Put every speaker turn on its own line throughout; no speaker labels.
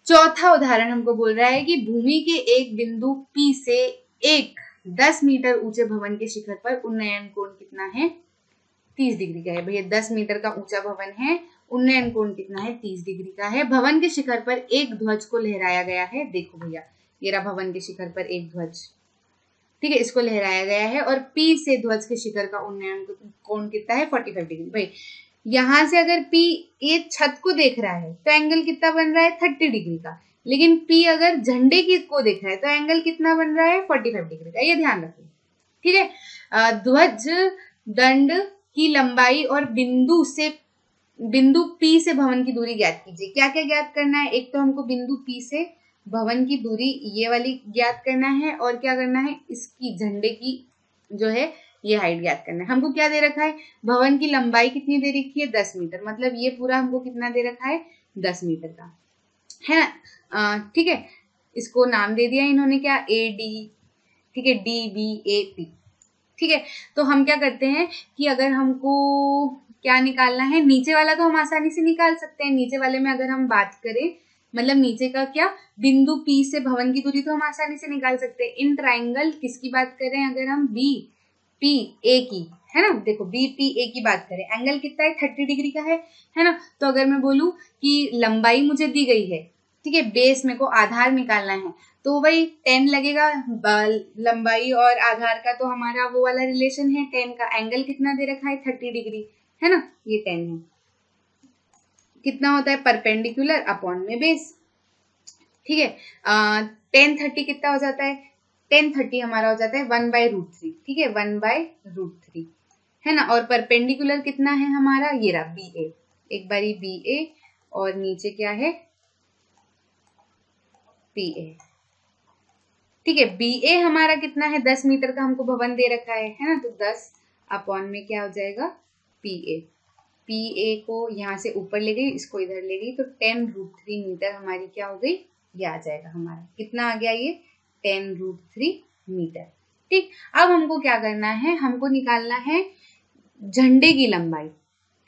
चौथा उदाहरण हमको बोल रहा है कि भूमि के एक बिंदु P से एक 10 मीटर ऊंचे भवन के शिखर पर उन्नयन कोण कितना है? 30 डिग्री का है। भैया 10 मीटर का ऊंचा भवन है, उन्नयन कोण कितना है? 30 डिग्री का है। भवन के शिखर पर एक ध्वज को लहराया गया है। देखो भैया, ये रहा भवन के शिखर पर एक ध्वज, ठीक है, इसको लहराया गया है और P से ध्वज के शिखर का उन्नयन कोण कितना है? 45 डिग्री। भाई यहां से अगर P ये छत को देख रहा है तो एंगल कितना बन रहा है? 30 डिग्री का। लेकिन P अगर झंडे की को देख रहा है तो एंगल कितना बन रहा है? 45 डिग्री का। ये ध्यान रखिए, ठीक है। ध्वज दंड की लंबाई और बिंदु P से भवन की दूरी ज्ञात कीजिए। क्या क्या ज्ञात करना है? एक तो हमको बिंदु P से भवन की दूरी ये वाली ज्ञात करना है, और क्या करना है? इसकी झंडे की जो है ये हाइट ज्ञात करना है। हमको क्या दे रखा है? भवन की लंबाई कितनी दे रखी है? 10 मीटर। मतलब ये पूरा हमको कितना दे रखा है? 10 मीटर का, है ना। ठीक है, इसको नाम दे दिया इन्होंने, क्या? AD, ठीक है, DBAP, ठीक है। तो हम क्या करते हैं कि अगर हमको क्या निकालना है, नीचे वाला तो हम आसानी से निकाल सकते हैं। नीचे वाले में अगर हम बात करें, मतलब नीचे का क्या, बिंदु P से भवन की दूरी तो हम आसानी से निकाल सकते हैं। इन ट्राइंगल किसकी बात करें? अगर हम BPA की, है ना, देखो BPA की बात करें, एंगल कितना है? 30 डिग्री का है ना। तो अगर मैं बोलूं कि लंबाई मुझे दी गई है, ठीक है, बेस मेरे को आधार निकालना है, तो भाई 10 लगेगा। लंबाई और आधार का तो हमारा वो वाला रिलेशन है 10 का। एंगल कितना दे रखा है? 30 डिग्री, है ना, ये 10 है। कितना होता है? परपेंडिकुलर अपॉन में बेस, ठीक है। 10 30 कितना हो जाता है? 10 30 हमारा हो जाता है 1/√3, ठीक है, 1/√3, है ना। और परपेंडिकुलर कितना है हमारा? ये रहा BA, एक बारी BA और नीचे क्या है? PA, ठीक है। BA हमारा कितना है? 10 मीटर का हमको भवन दे रखा है ना। तो 10 अपॉन में क्या हो जाएगा? PA को यहाँ से ऊपर ले गई, इसको इधर ले गई, तो 10√3 मीटर हमारी क्या हो गई? ये आ जाएगा हमारा, कितना आ गया ये? 10√3 मीटर, ठीक। अब हमको क्या करना है? हमको निकालना है झंडे की लंबाई,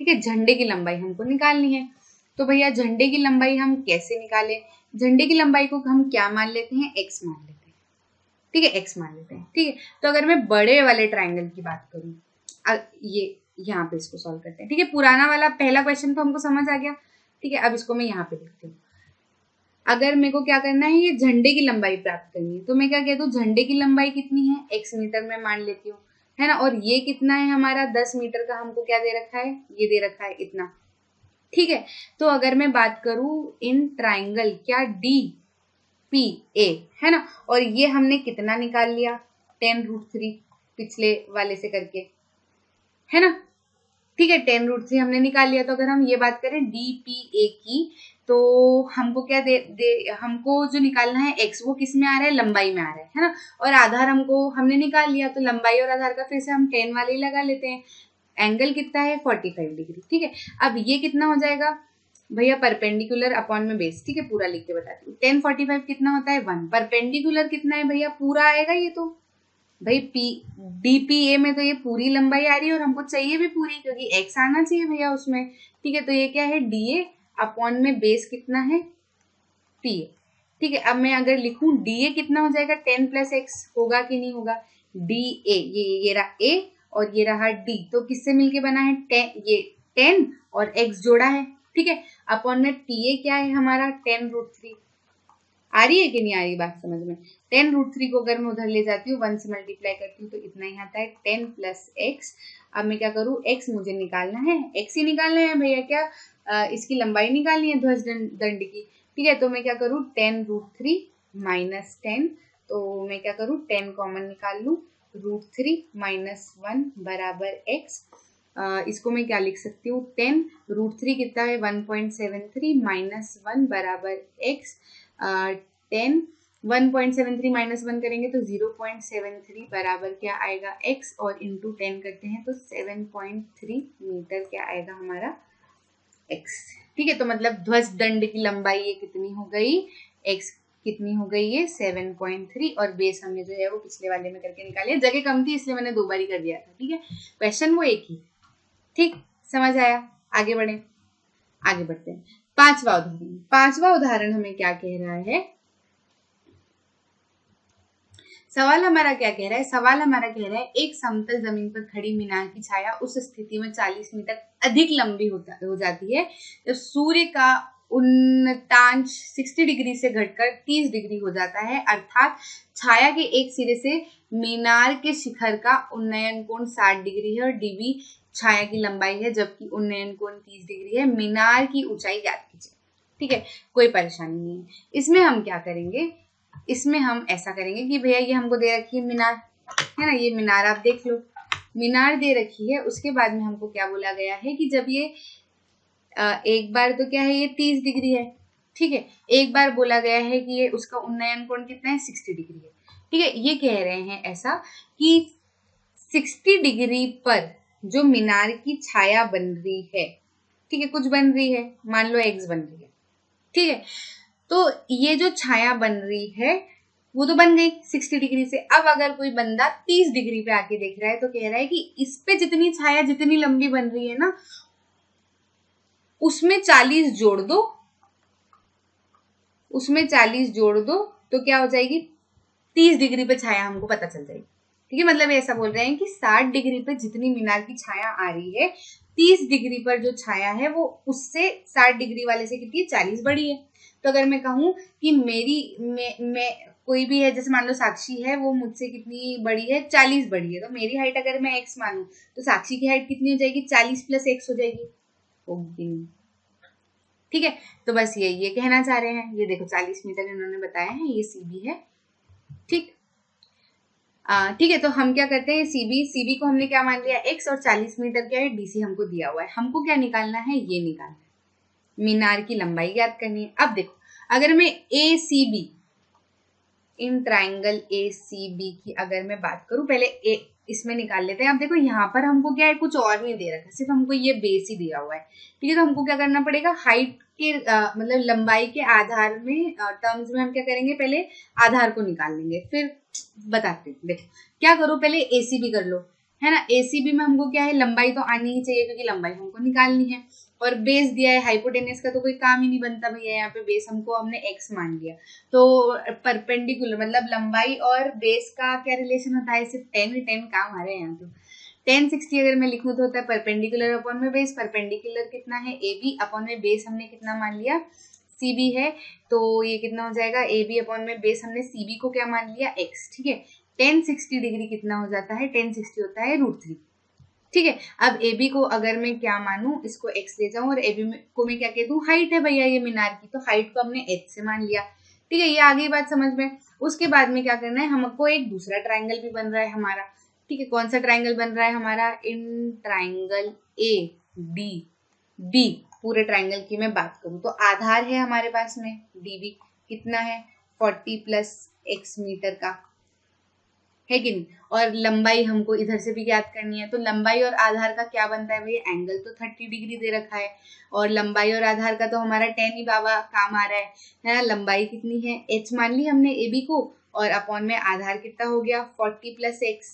ठीक है, झंडे की लंबाई हमको निकालनी है। तो भैया झंडे की लंबाई हम कैसे निकालें? झंडे की लंबाई को हम क्या मान लेते हैं? x मान लेते हैं, ठीक है, x मान लेते हैं, ठीक है। तो अगर मैं बड़े वाले ट्राइंगल की बात करूं, ये यहाँ पे इसको सॉल्व करते हैं, ठीक है। पुराना वाला पहला क्वेश्चन तो हमको समझ आ गया, ठीक है। अब इसको मैं यहाँ पे लिखती हूँ। अगर मेरे को क्या करना है? ये झंडे की लंबाई प्राप्त करनी है, तो मैं क्या कहती हूँ? झंडे की लंबाई कितनी है? x मीटर में मान लेती हूँ, है ना। और ये कितना है हमारा? 10 मीटर का हमको क्या दे रखा है? ये दे रखा है इतना, ठीक है। तो अगर मैं बात करूं इन ट्राइंगल, क्या, DPA, है ना, और ये हमने कितना निकाल लिया? 10√3 पिछले वाले से करके, है ना, ठीक है, 10√3 हमने निकाल लिया। तो अगर हम ये बात करें DPA की, तो हमको क्या हमको जो निकालना है x, वो किस में आ रहा है? लंबाई में आ रहा है ना। और आधार हमने निकाल लिया, तो लंबाई और आधार का फिर से हम 10 वाले ही लगा लेते हैं। एंगल कितना है? 45 डिग्री, ठीक है। अब ये कितना हो जाएगा भैया? परपेंडिकुलर अपॉन में बेस, ठीक है, पूरा लिख के बताती हूँ। 1045 कितना होता है? 1। परपेंडिकुलर कितना है भैया? पूरा आएगा ये तो भाई DPA में तो ये पूरी लंबाई आ रही है और हमको चाहिए भी पूरी, क्योंकि x आना चाहिए भैया उसमें, ठीक है। तो ये क्या है? DA अपॉन में बेस कितना है? PA, ठीक है। अब मैं अगर लिखूं DA कितना हो जाएगा? 10 + x होगा कि नहीं होगा? DA, ये रहा A और ये रहा D, तो किससे मिलके बना है? 10, ये 10 और x जोड़ा है, ठीक है। अपॉन में PA क्या है हमारा? 10√3। आ रही है कि नहीं आ रही बात समझ में? 10√3 को अगर मैं उधर ले जाती हूँ, 1 से मल्टीप्लाई करती हूँ, तो इतना ही आता है 10 + x। अब मैं क्या करूँ? x मुझे निकालना है, x ही निकालना है भैया, क्या इसकी लंबाई निकालनी है ध्वज दंड की, ठीक है। तो मैं क्या करूँ? 10√3 - 10, तो मैं क्या करूँ? 10 कॉमन निकाल लूँ, √3 - 1 बराबर x। इसको मैं क्या लिख सकती हूँ? 10√3 कितना है? 1.73 - 1 बराबर x। 10 1.73 - 1 करेंगे तो 0.73 बराबर क्या आएगा? x, और इंटू 10 करते हैं तो 7.3 मीटर क्या आएगा हमारा? x, ठीक है। तो मतलब ध्वज दंड की लंबाई ये कितनी हो गई? x कितनी हो गई? ये 7.3, और बेस हमने जो है वो पिछले वाले में करके निकाले। जगह कम थी इसलिए मैंने 2 बार ही कर दिया था, ठीक है। क्वेश्चन वो एक ही, ठीक, समझ आया? आगे बढ़े, आगे बढ़ते हैं। पांचवा उदाहरण हमें क्या कह रहा है, सवाल हमारा क्या कह रहा है, सवाल हमारा कह रहा है एक समतल जमीन पर खड़ी मीनार की छाया उस स्थिति में 40 मीटर अधिक लंबी हो जाती है जब सूर्य का उन्नतांश 60 डिग्री से घटकर 30 डिग्री हो जाता है, अर्थात छाया के एक सिरे से मीनार के शिखर का उन्नयन कोण 60 डिग्री है और डीबी छाया की लंबाई है जबकि उन्नयन कोण 30 डिग्री है। मीनार की ऊंचाई ज्ञात कीजिए। ठीक है, कोई परेशानी नहीं है। इसमें हम क्या करेंगे, इसमें हम ऐसा करेंगे कि भैया ये हमको दे रखी है मीनार, है ना, ये मीनार आप देख लो, मीनार दे रखी है। उसके बाद में हमको क्या बोला गया है कि जब ये एक बार तो क्या है, ये 30 डिग्री है, ठीक है, एक बार बोला गया है कि ये उसका उन्नयन कोण कितना है, 60 डिग्री है। ठीक है, ये कह रहे हैं ऐसा कि 60 डिग्री पर जो मीनार की छाया बन रही है, ठीक है, कुछ बन रही है, मान लो एक्स बन रही है, ठीक है, तो ये जो छाया बन रही है वो तो बन गई 60 डिग्री से। अब अगर कोई बंदा 30 डिग्री पे आके देख रहा है तो कह रहा है कि इस पे जितनी छाया जितनी लंबी बन रही है ना, उसमें 40 जोड़ दो, उसमें 40 जोड़ दो तो क्या हो जाएगी, 30 डिग्री पे छाया हमको पता चल जाएगी। ठीक है, मतलब ऐसा बोल रहे हैं कि 60 डिग्री पे जितनी मीनार की छाया आ रही है, 30 डिग्री पर जो छाया है वो उससे 60 डिग्री वाले से कितनी है, 40 बड़ी है। तो अगर मैं कहूं कि मैं कोई भी है, जैसे मान लो साक्षी है, वो मुझसे कितनी बड़ी है, 40 बड़ी है, तो मेरी हाइट अगर मैं x मानूं तो साक्षी की हाइट कितनी हो जाएगी, 40 प्लस x हो जाएगी, होगी। ठीक है, तो बस ये कहना चाह रहे हैं। ये देखो 40 मीटर इन्होंने बताया है, ये CB है। ठीक ठीक है, तो हम क्या करते हैं, CB को हमने क्या मान लिया, x, और 40 मीटर क्या है, DC हमको दिया हुआ है। हमको क्या निकालना है, ये निकालना है, मीनार की लंबाई ज्ञात करनी है। अब देखो, अगर मैं ACB, इन ट्राइंगल ACB की अगर मैं बात करूं, पहले इसमें निकाल लेते हैं। अब देखो यहाँ पर हमको क्या है, कुछ और नहीं दे रखा, सिर्फ हमको ये बेस ही दिया हुआ है। ठीक है, तो हमको क्या करना पड़ेगा, हाइट के मतलब लंबाई के आधार में टर्म्स में हम क्या करेंगे, पहले आधार को निकाल लेंगे, फिर बताते हैं। देखो क्या करो, पहले ACB कर लो, है ना। ACB में हमको क्या है, लंबाई तो आनी ही चाहिए क्योंकि लंबाई हमको निकालनी है, और बेस दिया है, हाइपोटेनस का तो कोई काम ही नहीं बनता भैया, यहाँ पे बेस हमको हमने x मान लिया। तो परपेंडिकुलर मतलब लंबाई और बेस का क्या रिलेशन होता है, सिर्फ 10 काम आ रहे हैं यहाँ। तो 10 60 अगर मैं लिखूं तो होता है परपेंडिकुलर अपॉन में बेस। परपेंडिकुलर कितना है, AB अपॉन में बेस हमने कितना मान लिया, CB है, तो ये कितना हो जाएगा, AB अपॉन में बेस हमने CB को क्या मान लिया, x। ठीक है, 10 60 डिग्री कितना हो जाता है, 10 60 होता है √3। ठीक है, अब AB को अगर मैं क्या मानूं, इसको x ले जाऊं और AB को मैं क्या कह दूं, हाइट है भैया ये मीनार की, तो हाइट को हमने h से मान लिया। ठीक है, ये आ गई बात समझ में। उसके बाद में क्या करना है, हमको एक दूसरा ट्राइंगल भी बन रहा है हमारा। ठीक है, कौन सा ट्राइंगल बन रहा है हमारा, इन ट्राइंगल ADB, पूरे ट्राइंगल की मैं बात करूं तो आधार है हमारे पास में DB, कितना है 40 प्लस x मीटर का, है कि नहीं, और लंबाई हमको इधर से भी ज्ञात करनी है। तो लंबाई और आधार का क्या बनता है भैया, एंगल तो 30 डिग्री दे रखा है, और लंबाई और आधार का तो हमारा 10 ही बाबा काम आ रहा है ना। लंबाई कितनी है, h मान ली हमने AB को, और अपॉन में आधार कितना हो गया 40 प्लस x।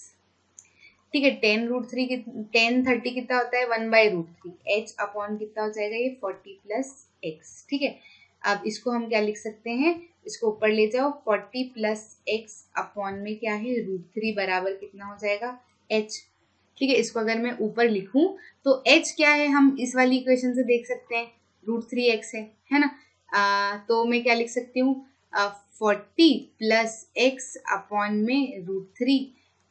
ठीक है, 10 30 कितना होता है 1/√3, h अपॉन कितना हो जाएगा ये 40 प्लस x। ठीक है, अब इसको हम क्या लिख सकते हैं, इसको ऊपर ले जाओ, 40 प्लस x अपॉन में क्या है √3 बराबर कितना हो जाएगा h। ठीक है, इसको अगर मैं ऊपर लिखूं तो h क्या है, हम इस वाली इक्वेशन से देख सकते हैं, √3x है ना। तो मैं क्या लिख सकती हूँ, 40 प्लस x अपॉन में √3,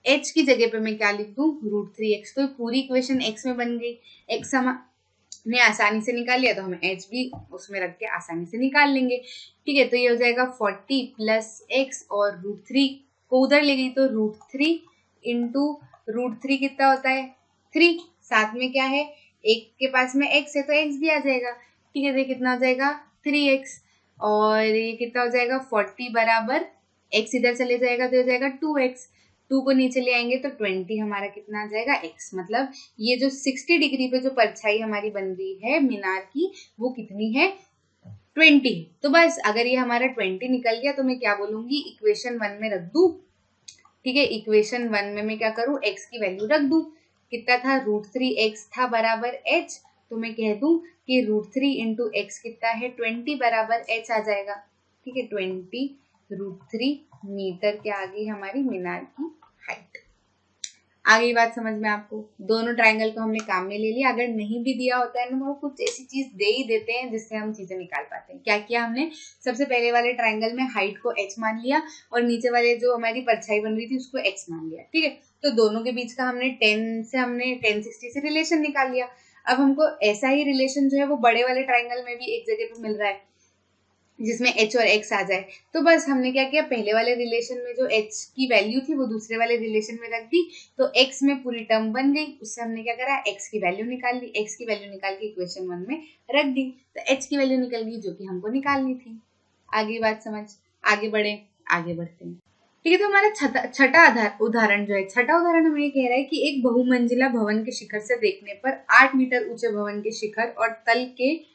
h की जगह पे मैं क्या लिख दूं, √3x। तो पूरी इक्वेशन x में बन गई। x हमने आसानी से निकाल लिया, तो हम h भी उसमें रख के आसानी से निकाल लेंगे। ठीक है, तो ये हो जाएगा 40 प्लस x, और √3 को उधर ले गई तो √3 इंटू √3 कितना होता है 3, साथ में क्या है, एक के पास में x है तो x भी आ जाएगा। ठीक है, तो कितना हो जाएगा 3x, और ये कितना हो जाएगा 40 बराबर x इधर चले जाएगा तो हो जाएगा 2x, 2 को नीचे ले आएंगे तो 20 हमारा कितना आ जाएगा x। मतलब ये जो 60 डिग्री पे जो परछाई हमारी बन रही है मीनार की, वो कितनी है 20। तो बस अगर ये हमारा 20 निकल गया तो मैं क्या बोलूंगी, इक्वेशन 1 में रख दूं। ठीक है, इक्वेशन 1 में मैं क्या करूं, x की वैल्यू रख दूं, कितना था √3x था बराबर h, तो मैं कह दूं कि √3 इंटू एक्स कितना है 20 बराबर h आ जाएगा। ठीक है, 20 √3 मीटर क्या आ गई हमारी मीनार की हाइट। आगे बात समझ में आपको? दोनों ट्रायंगल को हमने काम में ले लिया। अगर नहीं भी दिया होता है ना, वो कुछ ऐसी चीज दे ही देते हैं जिससे हम चीजें निकाल पाते हैं। क्या किया हमने? सबसे पहले वाले ट्रायंगल में हाइट को h मान लिया और नीचे वाले जो हमारी परछाई बन रही थी उसको x मान लिया। ठीक है, तो दोनों के बीच का हमने 1060 से रिलेशन निकाल लिया। अब हमको ऐसा ही रिलेशन जो है वो बड़े वाले ट्रायंगल में भी एक जगह पे मिल रहा है जिसमें h और x आ जाए। तो बस हमने क्या किया, पहले वाले रिलेशन में जो h की वैल्यू थी वो दूसरे वाले रिलेशन में रख दी, तो x में पूरी टर्म बन गई। उससे हमने क्या करा, x की वैल्यू निकाल ली। x की वैल्यू निकाल के इक्वेशन 1 में रख दी, तो h की वैल्यू निकल गई जो कि हमको निकालनी थी। आगे बात समझ? आगे बढ़ते हैं। ठीक है, तो हमारा छठा उदाहरण जो है, छठा उदाहरण हमें ये कह रहा है कि एक बहुमंजिला भवन के शिखर से देखने पर 8 मीटर ऊंचे भवन के शिखर और तल के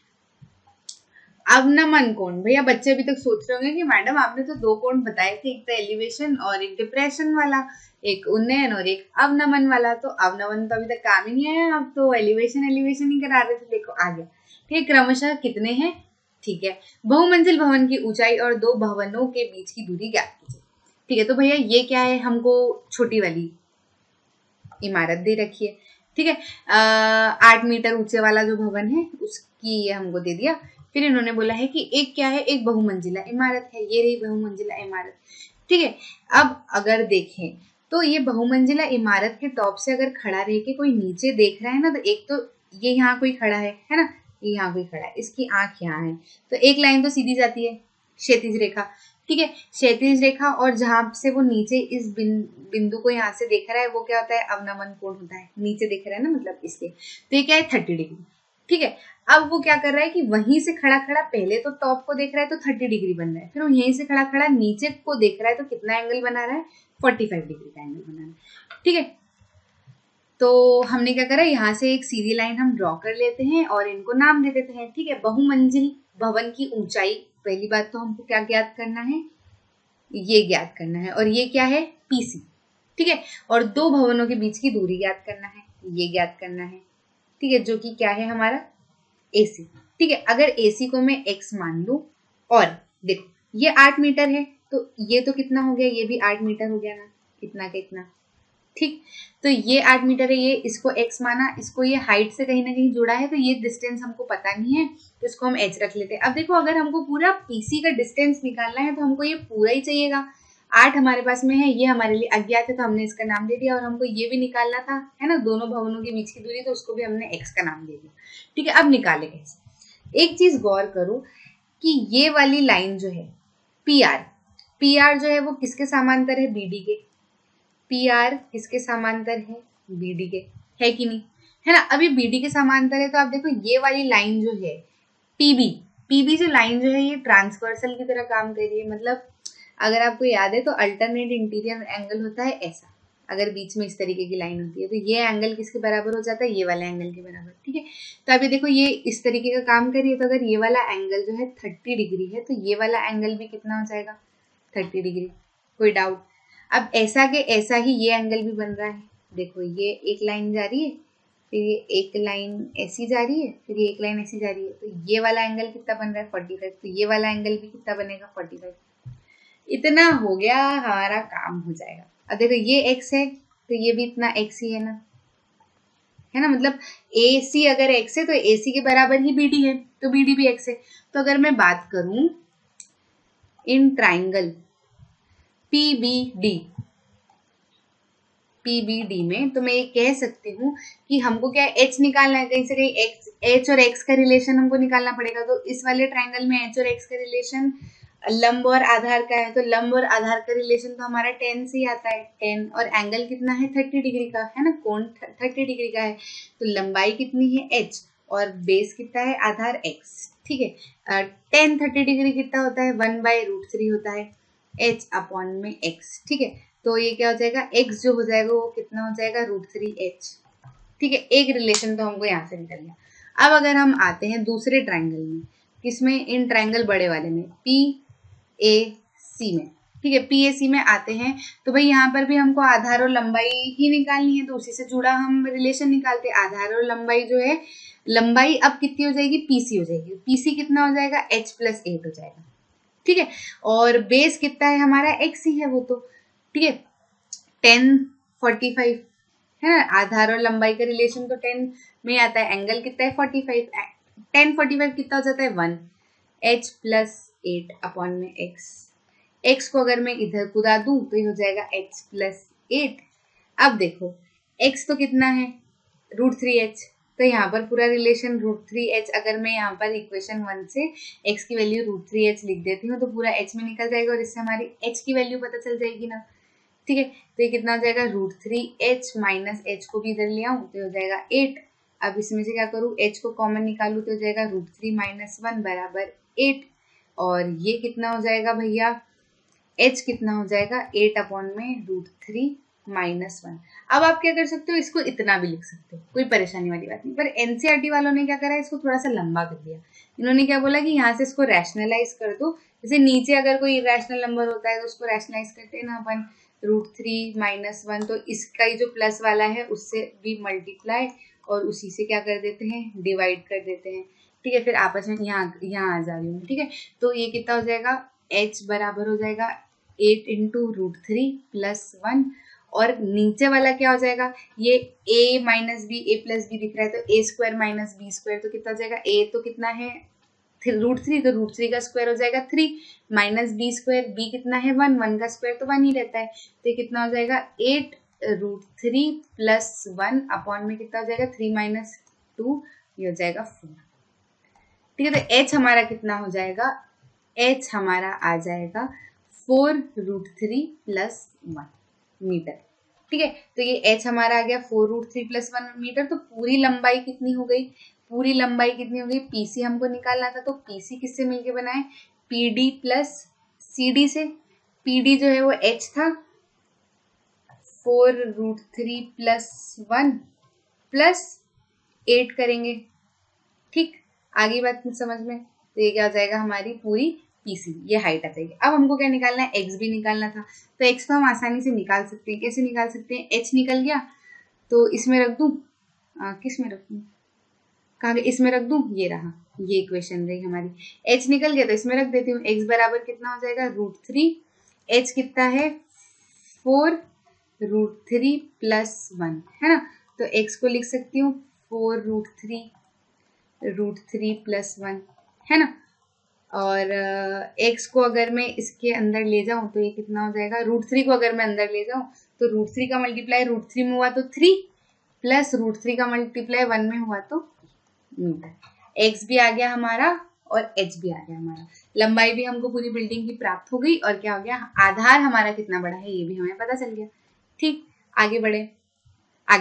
अवनमन कोण। भैया बच्चे अभी तक सोच रहे होंगे कि मैडम आपने तो 2 कोण बताए थे, एक तो एलिवेशन और एक डिप्रेशन वाला, एक उन्नयन और एक अवनमन वाला। तो अवनमन तो अभी तक काम ही नहीं आया, अब तो एलिवेशन ही करा रहे थे। देखो आ गया। ठीक, क्रमशः कितने हैं? ठीक है, बहुमंजिल भवन की ऊंचाई और 2 भवनों के बीच की दूरी ज्ञात कीजिए। ठीक है, तो भैया ये क्या है, हमको छोटी वाली इमारत दे रखी है। ठीक है, 8 मीटर ऊंचे वाला जो भवन है उसकी ये हमको दे दिया। फिर इन्होंने बोला है कि एक क्या है, एक बहुमंजिला इमारत है। ये रही बहुमंजिला इमारत। ठीक है, अब अगर देखें तो ये बहुमंजिला इमारत के टॉप से अगर खड़ा रह के कोई नीचे देख रहा है ना, तो एक तो ये यहाँ कोई खड़ा है ना, ये यहाँ कोई खड़ा है, इसकी आंख यहाँ है, तो एक लाइन तो सीधी जाती है, क्षैतिज रेखा। ठीक है, क्षैतिज रेखा, और जहां से वो नीचे इस बिंदु को यहाँ से देख रहा है वो क्या होता है, अवनमन कोण होता है। नीचे देख रहा है ना, मतलब इसलिए। तो ये क्या है, 30 डिग्री। ठीक है, अब वो क्या कर रहा है कि वहीं से खड़ा पहले तो टॉप को देख रहा है तो 30 डिग्री बन रहा है, फिर वो यहीं से खड़ा नीचे को देख रहा है तो कितना एंगल बना रहा है, 45 डिग्री का एंगल बना रहा है। ठीक है, तो हमने क्या करा, यहाँ से एक सीधी लाइन हम ड्रॉ कर लेते हैं और इनको नाम दे देते हैं। ठीक है, बहुमंजिल भवन की ऊंचाई, पहली बात तो हमको क्या ज्ञात करना है, ये ज्ञात करना है, और ये क्या है, PC। ठीक है, और 2 भवनों के बीच की दूरी ज्ञात करना है, ये ज्ञात करना है। ठीक है, जो कि क्या है हमारा AC। ठीक है, अगर AC को मैं x मान लूं, और देखो ये 8 मीटर है तो ये तो कितना हो गया, ये भी 8 मीटर हो गया ना, इतना का इतना। ठीक, तो ये 8 मीटर है, ये इसको x माना, इसको ये हाइट से कहीं ना कहीं जुड़ा है, तो ये डिस्टेंस हमको पता नहीं है, तो इसको हम h रख लेते हैं। अब देखो अगर हमको पूरा PC का डिस्टेंस निकालना है तो हमको ये पूरा ही चाहिएगा। 8 हमारे पास में है, ये हमारे लिए अज्ञात है तो हमने इसका नाम दे दिया, और हमको ये भी निकालना था, है ना, दोनों भवनों के बीच की दूरी, तो उसको भी हमने x का नाम दे दिया। ठीक है, अब निकाले कैसे। एक चीज गौर करो कि ये वाली लाइन जो है PR जो है वो किसके समांतर है, BD के। PR किसके समांतर है, BD के, है कि नहीं, है ना। अभी BD के समांतर है तो आप देखो ये वाली लाइन जो है PB जो लाइन जो है ये ट्रांसवर्सल की तरह काम कर रही है। मतलब अगर आपको याद है तो अल्टरनेट इंटीरियर एंगल होता है ऐसा, अगर बीच में इस तरीके की लाइन होती है तो ये एंगल किसके बराबर हो जाता है, ये वाला एंगल के बराबर। ठीक है, तो अभी देखो ये इस तरीके का काम कर रही है, तो अगर ये वाला एंगल जो है 30 डिग्री है तो ये वाला एंगल भी कितना हो जाएगा, 30 डिग्री। कोई डाउट? अब ऐसा के ऐसा ही ये एंगल भी बन रहा है। देखो ये एक लाइन जा रही है, फिर ये एक लाइन ऐसी जा रही है, फिर ये एक लाइन ऐसी जा रही है, तो ये वाला एंगल कितना बन रहा है, 45। तो ये वाला एंगल भी कितना बनेगा, 45। इतना हो गया, हमारा काम हो जाएगा। अब देखो ये x है तो ये भी इतना x ही है ना, है ना, मतलब AC अगर x है तो AC के बराबर ही BD है, तो BD भी x है। तो अगर मैं बात करूं इन ट्राइंगल PBD में, तो मैं ये कह सकती हूँ कि हमको क्या h निकालना है, कहीं से कहीं h और x का रिलेशन हमको निकालना पड़ेगा। तो इस वाले ट्राइंगल में h और x का रिलेशन लंब और आधार का है, तो लंब और आधार का रिलेशन तो हमारा 10 से ही आता है, 10, और एंगल कितना है, 30 डिग्री का, है ना, कोण 30 डिग्री का है। तो लंबाई कितनी है, h, और बेस कितना है, आधार x। ठीक है, 10 30 डिग्री कितना होता है, 1/√3 होता है, h अपॉन में x। ठीक है, तो ये क्या हो जाएगा, x जो हो जाएगा वो कितना हो जाएगा, √3h। ठीक है, एक रिलेशन तो हमको यहाँ से निकल गया। अब अगर हम आते हैं दूसरे ट्राइंगल में, किसमें, इन ट्राइंगल बड़े वाले में, PAC में। ठीक है, PAC में आते हैं तो भाई यहाँ पर भी हमको आधार और लंबाई ही निकालनी है, तो उसी से जुड़ा हम रिलेशन निकालते हैं। आधार और लंबाई जो है लंबाई अब कितनी हो जाएगी, पीसी हो जाएगी। पीसी कितना हो जाएगा, h प्लस 8 हो जाएगा, ठीक है। और बेस कितना है हमारा, x ही है वो तो, ठीक है। 10 45 है ना, आधार और लंबाई का रिलेशन तो 10 में आता है। एंगल कितना है 45, 10 45 कितना हो जाता है 1, h प्लस 8 अपॉन में x को अगर मैं इधर कुदा दूं तो ये हो जाएगा x प्लस 8। अब देखो x तो कितना है √3h, तो यहाँ पर पूरा रिलेशन √3h, अगर मैं यहाँ पर इक्वेशन 1 से x की वैल्यू √3h लिख देती हूँ तो पूरा h में निकल जाएगा और इससे हमारी h की वैल्यू पता चल जाएगी ना, ठीक है। तो ये कितना हो जाएगा √3h माइनस h को भी इधर ले आऊँ तो हो जाएगा 8। अब इसमें से क्या करूँ, h को कॉमन निकालूँ तो हो जाएगा √3 माइनस 1 बराबर 8। और ये कितना हो जाएगा भैया, h कितना हो जाएगा 8 अपॉन में √3 माइनस 1। अब आप क्या कर सकते हो, इसको इतना भी लिख सकते हो, कोई परेशानी वाली बात नहीं। पर एनसीईआरटी वालों ने क्या करा, इसको थोड़ा सा लंबा कर दिया। इन्होंने क्या बोला कि यहाँ से इसको रैशनलाइज कर दो, जैसे नीचे अगर कोई इरेशनल नंबर होता है तो उसको रैशनलाइज करते हैं ना अपन, √3 माइनस 1, तो इसका ही जो प्लस वाला है उससे भी मल्टीप्लाई और उसी से क्या कर देते हैं, डिवाइड कर देते हैं, ठीक है। फिर आपस में यहाँ आ जा रही हूँ, ठीक है। तो ये कितना हो जाएगा, h बराबर हो जाएगा 8 इंटू √3 प्लस 1, और नीचे वाला क्या हो जाएगा, ये a minus B, a plus B दिख रहा है तो a square minus B square, तो कितना हो जाएगा, a तो कितना है √3, तो √3 का स्क्वायर हो जाएगा 3 माइनस बी स्क्वायर, बी कितना है 1, 1 का स्क्वायर तो 1 ही रहता है, तो ये कितना हो जाएगा 8 √3 प्लस 1 अपॉन में कितना हो जाएगा 3 माइनस 2, ये हो जाएगा 4, ठीक है। तो h हमारा कितना हो जाएगा, h हमारा आ जाएगा 4 √3 प्लस 1 मीटर, ठीक है। तो ये h हमारा आ गया 4 √3 प्लस 1 मीटर। तो पूरी लंबाई कितनी हो गई, पूरी लंबाई कितनी हो गई, PC हमको निकालना था, तो PC किससे मिलके बनाए, PD प्लस CD से। PD जो है वो h था, 4 √3 प्लस 1 प्लस 8 करेंगे, ठीक। आगे बात समझ में, तो ये क्या हो जाएगा हमारी पूरी PC, ये हाइट आ जाएगी। अब हमको क्या निकालना है, x भी निकालना था, तो x तो हम आसानी से निकाल सकते हैं। कैसे निकाल सकते हैं, h निकल गया तो इसमें रख दूं, किस में रख दूं, कहाँ, इसमें रख दूं, ये रहा, ये इक्वेशन रही हमारी। h निकल गया तो इसमें रख देती हूँ, x बराबर कितना हो जाएगा √3, h कितना है 4 √3 प्लस 1, है ना। तो x को लिख सकती हूँ 4 √3 प्लस 1, है ना। और x को अगर मैं इसके अंदर ले जाऊं तो ये कितना हो जाएगा, √3 को अगर मैं अंदर ले जाऊं तो √3 का मल्टीप्लाई √3 में हुआ तो 3 प्लस √3 का मल्टीप्लाई 1 में हुआ तो मीटर। x भी आ गया हमारा और h भी आ गया हमारा, लंबाई भी हमको पूरी बिल्डिंग की प्राप्त हो गई, और क्या हो गया, आधार हमारा कितना बड़ा है ये भी हमें पता चल गया, ठीक। आगे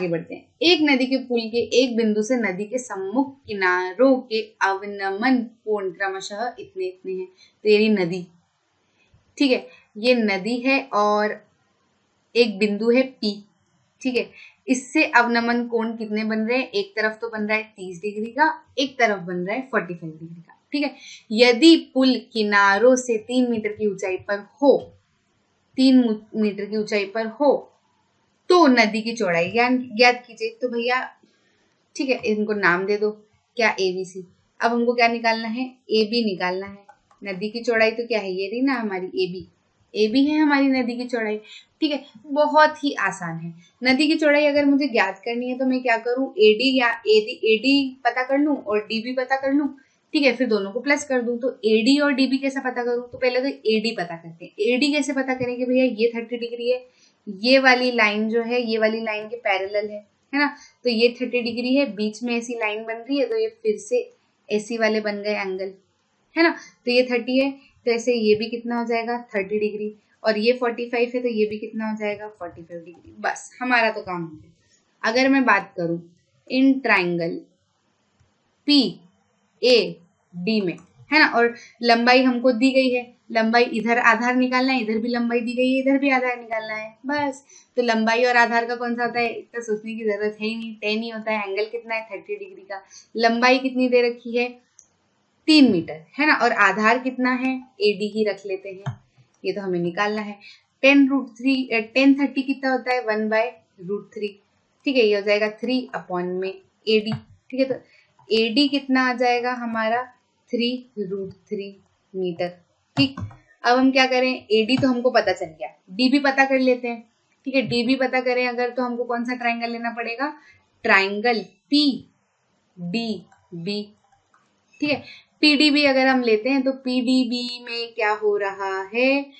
बढ़ते हैं। एक नदी के पुल के एक बिंदु से नदी के सम्मुख किनारों के अवनमन कोण क्रमशः इतने इतने हैं, तो ये नदी, ठीक है, ये नदी है और एक बिंदु है P, ठीक है। इससे अवनमन कोण कितने बन रहे हैं, एक तरफ तो बन रहा है 30 डिग्री का, एक तरफ बन रहा है 45 डिग्री का, ठीक है। यदि पुल किनारों से 3 मीटर की ऊंचाई पर हो, 3 मीटर की ऊंचाई पर हो तो नदी की चौड़ाई ज्ञात कीजिए। तो भैया ठीक है, इनको नाम दे दो, क्या ABC। अब हमको क्या निकालना है, AB निकालना है। नदी की चौड़ाई तो क्या है, ये रही ना हमारी AB है हमारी नदी की चौड़ाई, ठीक है। बहुत ही आसान है, नदी की चौड़ाई अगर मुझे ज्ञात करनी है तो मैं क्या करूँ, AD पता कर लूँ और DB पता कर लूँ, ठीक है। फिर दोनों को प्लस कर दूं, तो AD और DB कैसे पता करूं, तो पहले तो AD पता करते हैं। AD कैसे पता करेंगे भैया, ये 30 डिग्री है, ये वाली लाइन जो है ये वाली लाइन के पैरेलल है ना, तो ये 30 डिग्री है, बीच में ऐसी लाइन बन रही है तो ये फिर से ऐसी वाले बन गए एंगल, है ना। तो ये 30 है तो ऐसे ये भी कितना हो जाएगा 30 डिग्री, और ये 45 है तो ये भी कितना हो जाएगा 45 डिग्री। बस हमारा तो काम हो गया। अगर मैं बात करूं इन ट्राइंगल PAD में, है ना, और लंबाई हमको दी गई है, लंबाई इधर आधार निकालना है, इधर भी लंबाई दी गई है, इधर भी आधार निकालना है, बस। तो लंबाई और आधार का कौन सा होता है, इतना सोचने की जरूरत है ही नहीं, 10 ही होता है। एंगल कितना है 30 डिग्री का, लंबाई कितनी दे रखी है 3 मीटर, है ना, और आधार कितना है AD ही रख लेते हैं, ये तो हमें निकालना है। 10 30 कितना होता है 1/√3, ठीक है, ये हो जाएगा 3 अपॉन में AD, ठीक है। तो AD कितना आ जाएगा हमारा 3√3 मीटर। ठीक, अब हम क्या करें, AD तो हमको पता चल गया, DB पता कर लेते हैं। ठीक है, DB पता करें अगर तो हमको कौन सा ट्राइंगल लेना पड़ेगा, ट्राइंगल PDB। ठीक है, PDB अगर हम लेते हैं तो PDB में क्या हो रहा है,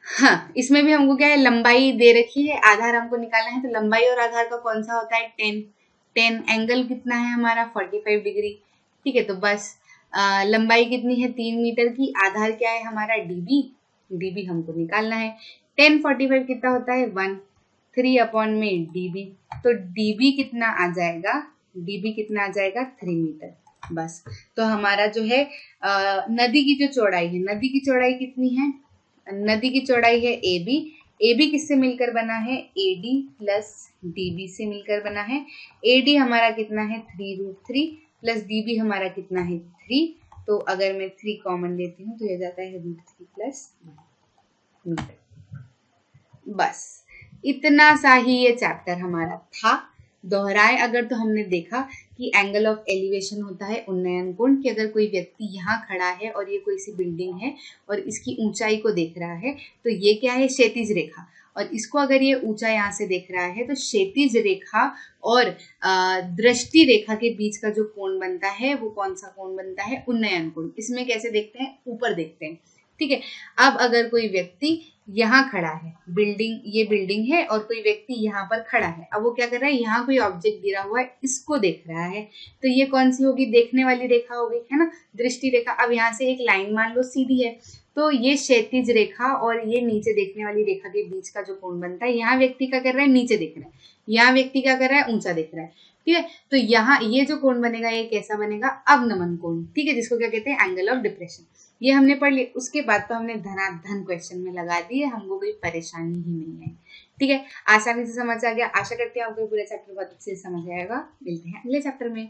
हाँ इसमें भी हमको क्या है, लंबाई दे रखी है, आधार हमको निकालना है, तो लंबाई और आधार का कौन सा होता है 10 एंगल कितना है हमारा 45 डिग्री। ठीक है, तो बस लंबाई कितनी है 3 मीटर की, आधार क्या है हमारा DB हमको निकालना है। 10 45 कितना होता है 1, 3 अपॉन में DB, तो DB कितना आ जाएगा, DB कितना आ जाएगा 3 मीटर। बस, तो हमारा जो है नदी की जो चौड़ाई है, नदी की चौड़ाई कितनी है, नदी की चौड़ाई है AB किससे मिलकर बना है, AD प्लस DB से मिलकर बना है। AD हमारा कितना है 3√3 प्लस DB हमारा कितना है 3, तो अगर मैं 3 कॉमन लेती हूँ तो यह जाता है √3 प्लस 1 मीटर। बस इतना सा ही ये चैप्टर हमारा था। दोहराए अगर तो हमने देखा कि एंगल ऑफ एलिवेशन होता है उन्नयन कोण, कि अगर कोई व्यक्ति यहाँ खड़ा है और ये कोई सी बिल्डिंग है और इसकी ऊंचाई को देख रहा है, तो ये क्या है क्षैतिज रेखा, और इसको अगर ये ऊंचा यहाँ से देख रहा है तो क्षैतिज रेखा और दृष्टि रेखा के बीच का जो कोण बनता है वो कौन सा कोण बनता है, उन्नयन कोण। इसमें कैसे देखते हैं, ऊपर देखते हैं। ठीक है, अब अगर कोई व्यक्ति यहाँ खड़ा है, ये बिल्डिंग है और कोई व्यक्ति यहाँ पर खड़ा है, अब वो क्या कर रहा है, यहाँ कोई ऑब्जेक्ट गिरा हुआ है इसको देख रहा है, तो ये कौन सी होगी, देखने वाली रेखा होगी, है ना, दृष्टि रेखा। अब यहाँ से एक लाइन मान लो सीधी है, तो ये क्षैतिज रेखा और ये नीचे देखने वाली रेखा के बीच का जो कोण बनता है, यहाँ व्यक्ति क्या कर रहा है, नीचे देख रहा है, यहाँ व्यक्ति क्या कर रहा है, ऊंचा देख रहा है। ठीक है, तो यहाँ ये जो कोण बनेगा ये कैसा बनेगा, अवनमन कोण। ठीक है, जिसको क्या कहते हैं, एंगल ऑफ डिप्रेशन। ये हमने पढ़ लिया, उसके बाद तो हमने धनाधन क्वेश्चन में लगा दिए, हमको कोई परेशानी ही नहीं है। ठीक है, आसानी से समझ आ गया। आशा करते हैं आपको पूरा चैप्टर बहुत अच्छे से समझ आएगा। मिलते हैं अगले चैप्टर में।